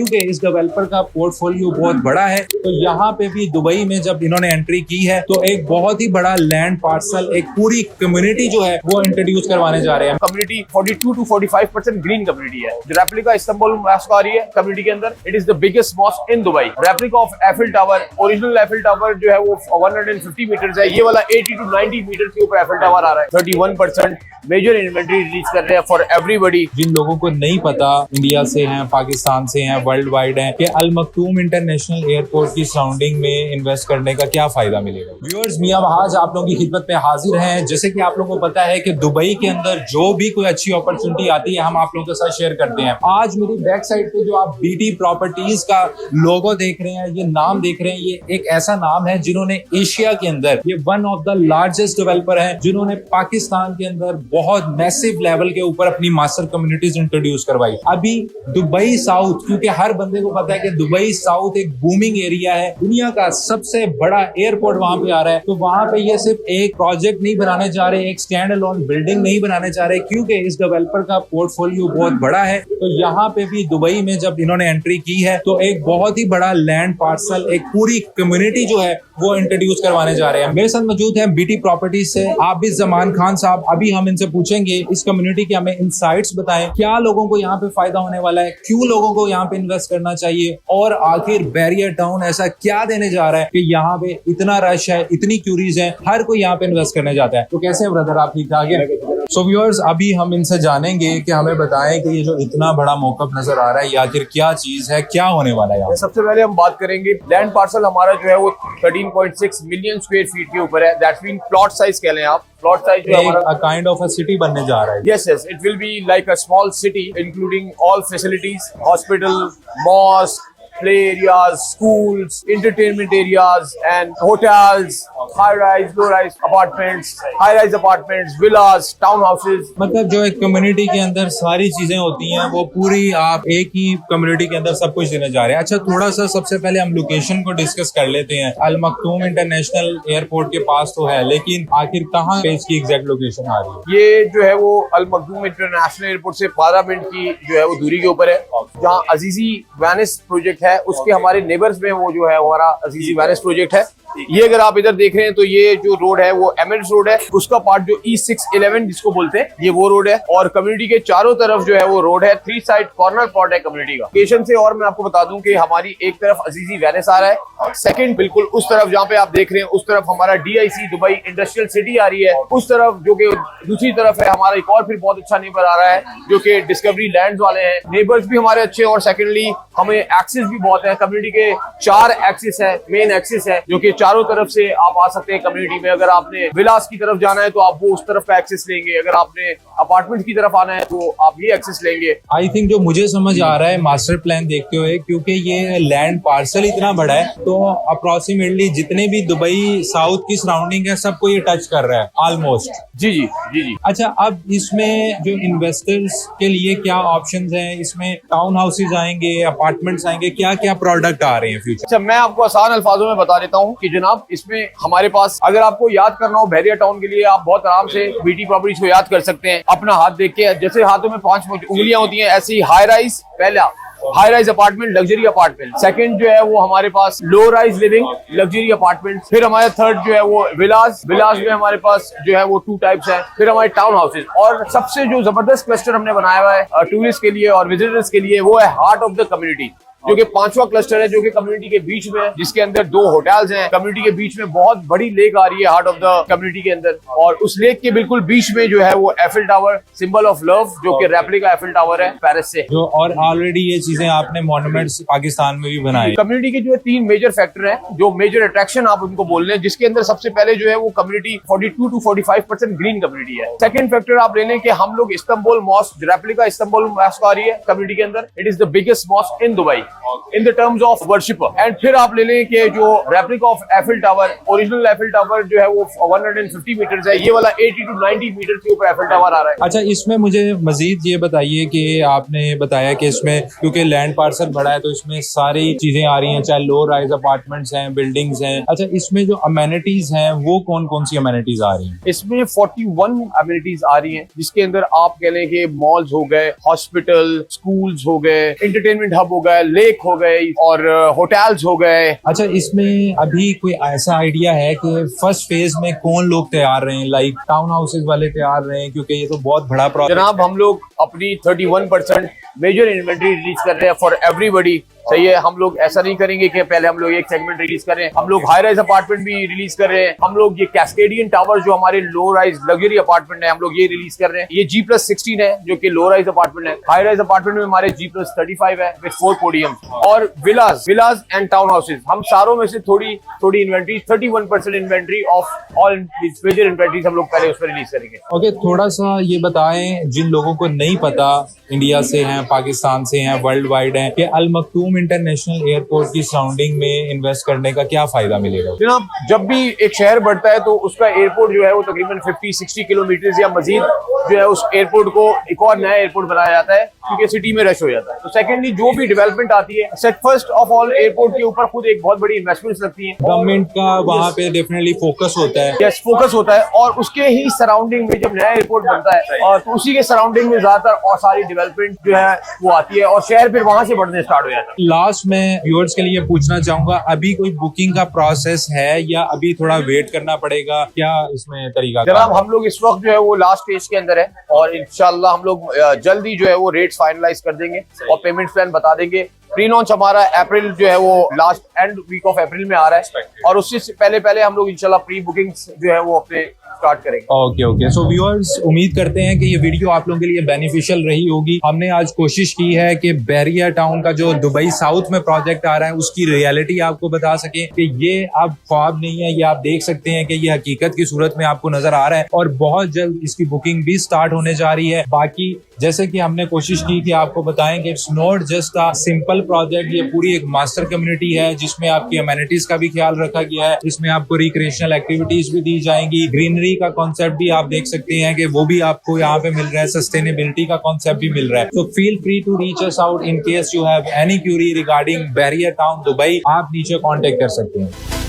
क्योंकि इस डेवलपर का पोर्टफोलियो बहुत बड़ा है। तो यहाँ पे भी दुबई में जब इन्होंने एंट्री की है तो एक बहुत ही बड़ा लैंड पार्सल, एक पूरी कम्युनिटी जो है वो इंट्रोड्यूस करवाने जा रहे हैं। कम्युनिटी 42 to 45% ग्रीन कम्युनिटी है। रेप्लिका इस्तांबुल मॉस्क आ रही है कम्युनिटी के अंदर। It is the biggest mosque in Dubai. Replica of Eiffel Tower, original Eiffel Tower जो है वो 150 मीटर्स है, ये वाला 80 to 90 मीटर्स के ऊपर एफिल टावर आ रहा है। 31% मेजर इन्वेंट्री रिलीज कर रहे हैं फॉर एवरीबॉडी। जिन लोगों को नहीं पता, इंडिया से हैं, पाकिस्तान से हैं, वर्ल्ड वाइड हैं, कि अल मखतूम इंटरनेशनल एयरपोर्ट की सराउंडिंग में इन्वेस्ट करने का क्या फायदा मिलेगा। व्यूअर्स, मियां वहाज आप लोगों की खिदमत में हाजिर हैं। जैसे कि आप लोगों को पता है कि दुबई के अंदर जो भी कोई अच्छी अपॉर्चुनिटी आती है हम आप लोगों के साथ शेयर करते हैं। आज मेरी बैक साइड पे जो आप बीटी प्रॉपर्टीज का लोगो देख रहे हैं, ये नाम देख रहे हैं, ये एक ऐसा नाम है जिन्होंने एशिया के अंदर, ये one of the largest developer है जिन्होंने पाकिस्तान के अंदर बहुत मैसिव लेवल के ऊपर अपनी मास्टर कम्युनिटीज इंट्रोड्यूस करवाई। अभी दुबई साउथ, क्योंकि हर बंदे को पता है कि दुबई साउथ एक बूमिंग एरिया है, दुनिया का सबसे बड़ा एयरपोर्ट वहां पे आ रहा है। तो वहां पे ये सिर्फ एक प्रोजेक्ट नहीं बनाने जा रहे, एक स्टैंड अलोन बिल्डिंग नहीं बनाने जा रहे, क्योंकि इस डेवलपर का पोर्टफोलियो बहुत बड़ा है। तो यहाँ पे भी दुबई में जब इन्होंने एंट्री की है तो एक बहुत ही बड़ा लैंड पार्सल, एक पूरी कम्युनिटी जो है वो इंट्रोड्यूस करवाने जा रहे हैं। मेरे साथ मौजूद है बीटी प्रॉपर्टीज से आबिद जमान खान साहब। अभी हम इनसे पूछेंगे इस कम्युनिटी के हमें इनसाइट्स बताएं, क्या लोगों को यहाँ पे फायदा होने वाला है, क्यों लोगों को यहाँ पे इन्वेस्ट करना चाहिए, और आखिर बैरियर टाउन ऐसा क्या देने जा रहा है कि यहाँ पे इतना रश है, इतनी क्यूरीज है, हर कोई यहाँ पे इन्वेस्ट करने जाता है। तो कैसे है ब्रदर, आप ठीक ठाक है? सो व्यूअर्स, अभी हम इनसे जानेंगे कि हमें बताएं कि ये जो इतना बड़ा मौकफ नजर आ रहा है ये आखिर क्या चीज है, क्या होने वाला है। सबसे पहले हम बात करेंगे लैंड पार्सल हमारा जो है वो 13.6 मिलियन स्क्वायर फीट के ऊपर है। दैट्स मीन प्लॉट साइज कह लें आप। प्लॉट साइज जो हमारा काइंड ऑफ अ सिटी बनने जा रहा है। Yes, it will be like a small city including all facilities, hospital, mosque, play areas, schools, entertainment areas and hotels, high-rise, low-rise apartments, high-rise apartments, villas, townhouses। मतलब जो एक community के अंदर सारी चीजें होती हैं वो पूरी आप एक ही कम्युनिटी के अंदर सब कुछ देने जा रहे हैं। अच्छा, थोड़ा सा सबसे पहले हम लोकेशन को डिस्कस कर लेते हैं। अल मखतूम इंटरनेशनल एयरपोर्ट के पास तो है, लेकिन आखिर कहाँ पे इसकी एग्जैक्ट लोकेशन आ रही है? ये जो है वो अल मखदूम इंटरनेशनल एयरपोर्ट से 12 मिनट की जो है वो दूरी के ऊपर है। जहाँ अजीजी वेनिस प्रोजेक्ट है उसके हमारे नेबर्स में वो जो है हमारा अजीजी वेनिस प्रोजेक्ट है। ये अगर आप इधर देख रहे हैं तो ये जो रोड है वो एमिरेट्स रोड है, उसका पार्ट जो E611 जिसको बोलते हैं ये वो रोड है। और कम्युनिटी के चारों तरफ जो है वो रोड है। 3 साइड कॉर्नर प्लॉट है कम्युनिटी का। लोकेशन से और मैं आपको बता दूं कि हमारी एक तरफ अजीजी वेनिस आ रहा है, सेकंड बिल्कुल उस तरफ जहाँ पे आप देख रहे हैं उस तरफ हमारा DIC दुबई इंडस्ट्रियल सिटी आ रही है। उस तरफ जो कि दूसरी तरफ है हमारा एक और फिर बहुत अच्छा नेबर आ रहा है जो कि डिस्कवरी लैंड वाले हैं। नेबर्स भी हमारे अच्छे, और सेकेंडली हमें एक्सेस भी बहुत है। कम्युनिटी के 4 एक्सिस है, मेन एक्सिस है जो कि चारों तरफ से आप आ सकते हैं कम्युनिटी में। अगर आपने विलास की तरफ जाना है तो आप वो उस तरफ का एक्सेस लेंगे, अगर आपने अपार्टमेंट की तरफ आना है तो आप ये एक्सेस लेंगे। आई थिंक जो मुझे समझ आ रहा है मास्टर प्लान देखते हुए, क्योंकि ये लैंड पार्सल इतना बड़ा है तो अप्रोक्सीमेटली जितने भी दुबई साउथ की सराउंडिंग है सबको ये टच कर रहा है ऑलमोस्ट। जी जी जी जी। अच्छा, अब इसमें जो इन्वेस्टर्स के लिए क्या ऑप्शंस हैं? इसमें टाउन हाउसेज आएंगे, अपार्टमेंट्स आएंगे, क्या क्या प्रोडक्ट आ रहे हैं फ्यूचर? अच्छा, मैं आपको आसान अल्फाजों में बता देता हूँ कि जनाब इसमें हमारे पास, अगर आपको याद करना हो बैरियर टाउन के लिए, आप बहुत आराम से बीटी प्रॉपर्टीज को याद कर सकते हैं। अपना हाथ देख के, जैसे हाथों में 5 उंगलियां होती हैं ऐसे ही हाई राइज, पहला high rise apartment, luxury apartment. Second जो है वो हमारे पास low rise living, luxury apartment. फिर हमारे थर्ड जो है वो विलास में हमारे पास जो है वो 2 टाइप्स है। फिर हमारे टाउन हाउसेज, और सबसे जो जबरदस्त क्लस्टर हमने बनाया हुआ है टूरिस्ट के लिए और विजिटर्स के लिए, वो है हार्ट ऑफ द कम्युनिटी, जो कि 5वां क्लस्टर है जो कि कम्युनिटी के बीच में है, जिसके अंदर 2 होटल्स हैं। कम्युनिटी के बीच में बहुत बड़ी लेक आ रही है हार्ट ऑफ द कम्युनिटी के अंदर, और उस लेक के बिल्कुल बीच में जो है वो Eiffel tower, symbol of love, जो कि रेप्लिका एफिल टावर है पेरिस से। जो और ऑलरेडी ये चीजें आपने मॉन्यूमेंट्स पाकिस्तान में भी बनाई। कम्युनिटी के जो 3 मेजर फैक्टर हैं, जो मेजर अट्रैक्शन आप उनको बोल रहे हैं, जिसके अंदर सबसे पहले जो है वो कम्युनिटी 42 to 45% ग्रीन कम्युनिटी है। सेकंड फैक्टर आप ले लें कि हम लोग Istanbul mosque, replica Istanbul mosque आ रही है कम्युनिटी के अंदर। It is the biggest mosque in Dubai in the terms of worshipper. And फिर आप ले लें कि जो replica of Eiffel Tower, original Eiffel Tower जो है वो 150 मीटर्स है, ये वाला 80 to 90 मीटर्स के ऊपर एफिल टावर आ रहा है। अच्छा, इसमें मुझे मजीद ये बताइए कि आपने बताया कि इसमें क्योंकि लैंड पार्सल बड़ा है तो इसमें सारी चीजें आ रही हैं, चाहे लो राइज अपार्टमेंट्स हैं, बिल्डिंग्स हैं। अच्छा, इसमें जो अमेनिटीज हैं वो कौन कौन सी अमेनिटीज आ रही हैं? इसमें 41 अमेनिटीज आ रही हैं, जिसके अंदर आप कह लें कि मॉल्स हो गए, हॉस्पिटल, स्कूल्स हो गए, एंटरटेनमेंट हब हो गए, लेक हो गए और होटल्स हो गए। अच्छा, इसमें अभी कोई ऐसा आइडिया है कि फर्स्ट फेज में कौन लोग तैयार रहे हैं, लाइक टाउन हाउसेज वाले तैयार रहे हैं, क्योंकि ये तो बहुत बड़ा प्रोजेक्ट। जनाब हम लोग अपनी 31% मेजर इन्वेंट्री रिलीज कर रहे हैं फॉर एवरीबॉडी। सही है, हम लोग ऐसा नहीं करेंगे कि पहले हम लोग एक सेगमेंट रिलीज कर रहे हैं, हम लोग हाई राइज अपार्टमेंट भी रिलीज कर रहे हैं। हम लोग ये कैस्केडियन टावर जो हमारे लो राइज लग्जरी अपार्टमेंट है, हम लोग ये रिलीज कर रहे हैं। ये G+16 है जो कि लो राइज अपार्टमेंट है। हाई राइज अपार्टमेंट में हमारे G+35 है विद 4 पोडियम। और विलास एंड टाउन हाउसेज, हम सारों में से थोड़ी inventory 31% inventory of all major inventories हम लोग पहले उस पर रिलीज करेंगे। ओके, थोड़ा सा ये बताएं जिन लोगों को नहीं पता, इंडिया से हैं, पाकिस्तान से हैं, वर्ल्ड वाइड हैं, कि अल मखदूम इंटरनेशनल एयरपोर्ट की सराउंडिंग में इन्वेस्ट करने का क्या फायदा मिलेगा? जनाब जब भी एक शहर बढ़ता है तो उसका एयरपोर्ट जो है वो तकरीबन 50-60 किलोमीटर या मजीद जो है उस एयरपोर्ट को एक और नया एयरपोर्ट बनाया जाता है क्योंकि सिटी में रश हो जाता है। तो सेकेंडली जो भी डेवलपमेंट आती है, set first of all airport के ऊपर खुद एक बहुत बड़ी इन्वेस्टमेंट्स लगती है। गवर्नमेंट का वहाँ पे डेफिनेटली फोकस होता है। यस, फोकस होता है और उसके ही सराउंडिंग में जब नया एयरपोर्ट बनता है और तो उसी के सराउंडिंग में ज्यादातर और सारी डेवलपमेंट जो है वो आती है और शहर फिर वहां से बढ़ने स्टार्ट हो जाता है। लास्ट में व्यूअर्स के लिए पूछना चाहूंगा, अभी कोई बुकिंग का प्रोसेस है या अभी थोड़ा वेट करना पड़ेगा, क्या इसमें तरीका? जनाब हम लोग इस वक्त जो है वो लास्ट स्टेज के अंदर है और इंशाल्लाह हम लोग जल्दी जो है वो रेट्स फाइनलाइज कर देंगे और पेमेंट प्लान बता देंगे। प्री लॉन्च हमारा अप्रैल जो है वो last end week of April में आ रहा है और उससे पहले हम लोग इंशाल्लाह प्री बुकिंग जो है वो अपने स्टार्ट करेंगे। ओके। सो व्यूअर्स, उम्मीद करते हैं कि ये वीडियो आप लोगों के लिए बेनिफिशियल रही होगी। हमने आज कोशिश की है कि बहरिया टाउन का जो दुबई साउथ में प्रोजेक्ट आ रहा है उसकी रियलिटी आपको बता सकें कि ये अब ख्वाब नहीं है, ये आप देख सकते हैं कि ये हकीकत की सूरत में आपको नजर आ रहा है और बहुत जल्द इसकी बुकिंग भी स्टार्ट होने जा रही है। बाकी जैसे कि हमने कोशिश की कि आपको बताएं कि it's not just a simple project, ये पूरी एक मास्टर कम्युनिटी है जिसमें आपकी अमेनिटीज का भी ख्याल रखा गया है। इसमें आपको रिक्रिएशनल एक्टिविटीज भी दी जाएंगी, ग्रीनरी का कॉन्सेप्ट भी आप देख सकते हैं कि वो भी आपको यहाँ पे मिल रहा है, सस्टेनेबिलिटी का कॉन्सेप्ट भी मिल रहा है। तो feel free to reach us out in case you have any query regarding Bahria Town Dubai. आप नीचे कॉन्टेक्ट कर सकते हैं।